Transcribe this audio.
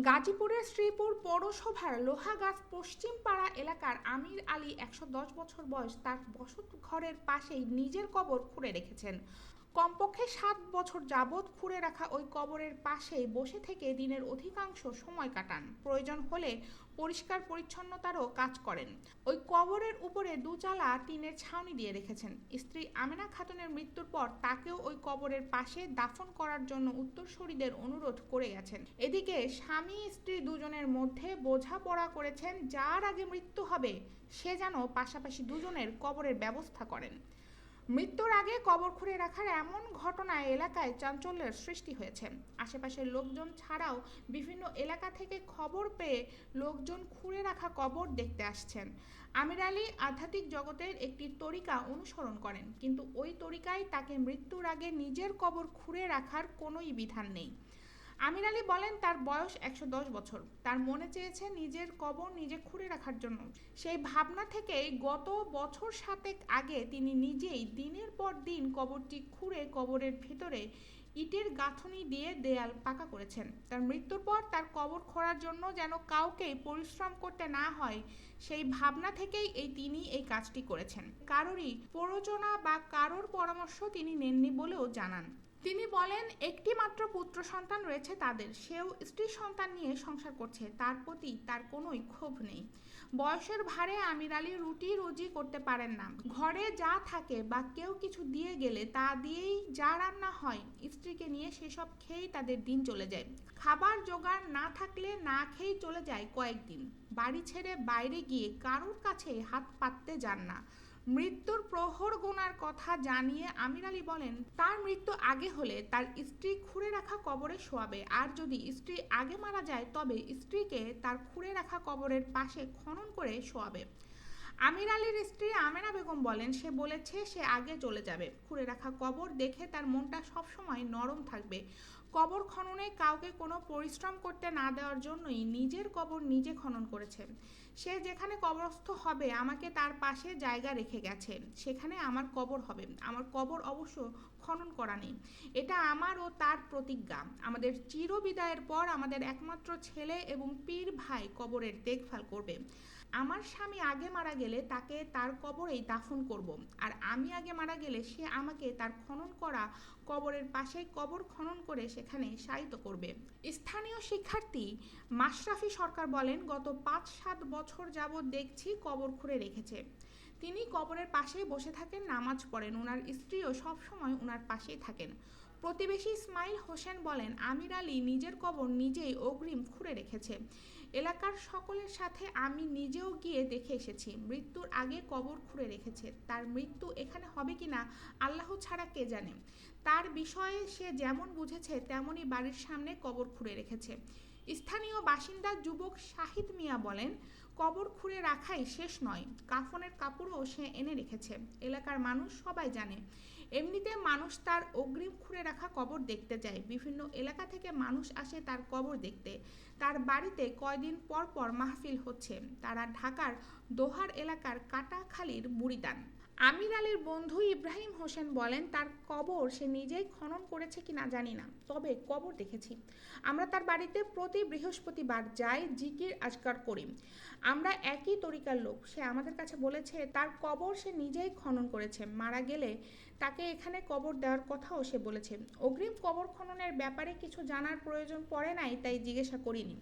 গাজীপুরের শ্রীপুর পৌরসভার লোহাগাছ পশ্চিম পাড়া এলাকার আমির আলী ১১০ বছর বয়স তার বসত ঘরের পাশেই নিজের কবর খুঁড়ে রেখেছেন। কমপক্ষে ৭ বছর যাবৎ খুঁড়ে রাখা ওই কবরের পাশেই বসে থেকে দিনের অধিকাংশ সময় কাটান। প্রয়োজন হলে পরিষ্কার পরিচ্ছন্নতারও কাজ করেন। ওই কবরের উপরে দুচালা টিনের ছাউনি দিয়ে রেখেছেন। স্ত্রী আমেনা খাতুনের মৃত্যুর পর তাকেও ওই কবরের পাশে দাফন করার জন্য উত্তরসূরিদের অনুরোধ করে গেছেন। এদিকে স্বামী স্ত্রী দুজনের মধ্যে বোঝাপড়া করেছেন, যার আগে মৃত্যু হবে সে যেন পাশাপাশি দুজনের কবরের ব্যবস্থা করেন। মৃত্যুর আগে কবর খুঁড়ে রাখার এমন ঘটনায় এলাকায় চাঞ্চল্যের সৃষ্টি হয়েছে। আশেপাশের লোকজন ছাড়াও বিভিন্ন এলাকা থেকে খবর পেয়ে লোকজন খুঁড়ে রাখা কবর দেখতে আসছেন। আমির আলী আধ্যাত্মিক জগতের একটি তরিকা অনুসরণ করেন, কিন্তু ওই তরিকায় তাকে মৃত্যুর আগে নিজের কবর খুঁড়ে রাখার কোনোই বিধান নেই। আমির আলী বলেন, তার বয়স ১১০ বছর। তার মনে চেয়েছে নিজের কবর নিজে খুঁড়ে রাখার জন্য। সেই ভাবনা থেকেই গত বছর ৭ আগে তিনি নিজেই দিনের পর দিন কবরটি খুঁড়ে কবরের ভিতরে ইটের গাঁথনি দিয়ে দেয়াল পাকা করেছেন। তার মৃত্যুর পর তার কবর খোঁড়ার জন্য যেন কাউকেই পরিশ্রম করতে না হয়, সেই ভাবনা থেকেই তিনি এই কাজটি করেছেন। কারোরই প্ররোচনা বা কারোর পরামর্শ তিনি নেননি বলেও জানান। তিনি বলেন, একটি মাত্র পুত্র সন্তান রয়েছে তাদের, সেও স্ত্রী সন্তান নিয়ে সংসার করছে। তার প্রতি তার কোনোই ক্ষোভ নেই। বয়সের ভারে আমির আলী রুটি রুজি করতে পারেন না। ঘরে যা থাকে বা কেউ কিছু দিয়ে গেলে তা দিয়েই যা রান্না হয় স্ত্রীকে নিয়ে সেসব খেয়েই তাদের দিন চলে যায়। খাবার জোগাড় না থাকলে না খেয়েই চলে যায় কয়েকদিন। বাড়ি ছেড়ে বাইরে গিয়ে কারোর কাছে হাত পাততে যান না। মৃত্যুর প্রহর গোনার কথা জানিয়ে আমির আলী বলেন, তার মৃত্যু আগে হলে তার স্ত্রী খুঁড়ে রাখা কবরে শোয়াবে, আর যদি স্ত্রী আগে মারা যায় তবে স্ত্রীকে তার খুঁড়ে রাখা কবরের পাশে খনন করে শোয়াবে। আমির আলীর স্ত্রী আমেনা বেগম বলেন, সে বলেছে সে আগে চলে যাবে। খুঁড়ে রাখা কবর দেখে তার মনটা সবসময় নরম থাকবে। কবর খননে কাউকে কোনো পরিশ্রম করতে না দেওয়ার জন্যই নিজের কবর নিজে খনন করেছে। সে যেখানে কবরস্থ হবে আমাকে তার পাশে জায়গা রেখে গেছে, সেখানে আমার কবর হবে। আমার কবর অবশ্য খনন করা নেই, এটা আমার ও তার প্রতিজ্ঞা। আমাদের চিরবিদায়ের পর আমাদের একমাত্র ছেলে এবং পীর ভাই কবরের দেখভাল করবে। আমার স্বামী আগে মারা গেলে তাকে তার কবরেই দাফন করব, আর আমি আগে মারা গেলে সে আমাকে তার খনন করা কবরের পাশেই কবর খনন করে সেখানে শায়িত করবে। স্থানীয় শিক্ষার্থী মাশরাফি সরকার বলেন, গত ৫-৭ বছর যাবৎ দেখছি কবর খুঁড়ে রেখেছে। তিনি কবরের পাশেই বসে থাকেন, নামাজ পড়েন। ওনার স্ত্রীও সবসময় ওনার পাশেই থাকেন। প্রতিবেশী ইসমাইল হোসেন বলেন, আমির আলী নিজের কবর নিজেই অগ্রিম খুঁড়ে রেখেছে। এলাকার সকলের সাথে আমি নিজেও গিয়ে দেখে এসেছি। মৃত্যুর আগে কবর খুঁড়ে রেখেছে। তার মৃত্যু এখানে হবে কিনা আল্লাহ ছাড়া কে জানে। তার বিষয়ে সে যেমন বুঝেছে তেমনই বাড়ির সামনে কবর খুঁড়ে রেখেছে। স্থানীয় বাসিন্দা যুবক শাহিদ মিয়া বলেন, কবর খুঁড়ে রাখাই শেষ নয়, কাফনের কাপড়ও সে এনে রেখেছে। এলাকার মানুষ সবাই জানে। এমনিতে মানুষ তার অগ্রিম খুঁড়ে রাখা কবর দেখতে যায়। বিভিন্ন এলাকা থেকে মানুষ আসে তার কবর দেখতে। তার বাড়িতে কয়দিন পর পর মাহফিল হচ্ছে। তারা ঢাকার দোহার এলাকার কাটাখালীর মুরিদান। আমির আলীর বন্ধু ইব্রাহিম হোসেন বলেন, তার কবর সে নিজেই খনন করেছে কিনা জানি না, তবে কবর দেখেছি। আমরা তার বাড়িতে প্রতি বৃহস্পতিবার যাই, জিকির আজকার করি। আমরা একই তরিকার লোক। সে আমাদের কাছে বলেছে তার কবর সে নিজেই খনন করেছে। মারা গেলে তাকে এখানে কবর দেওয়ার কথাও সে বলেছে। অগ্রিম কবর খননের ব্যাপারে কিছু জানার প্রয়োজন পড়ে নাই, তাই জিজ্ঞাসা করিনি।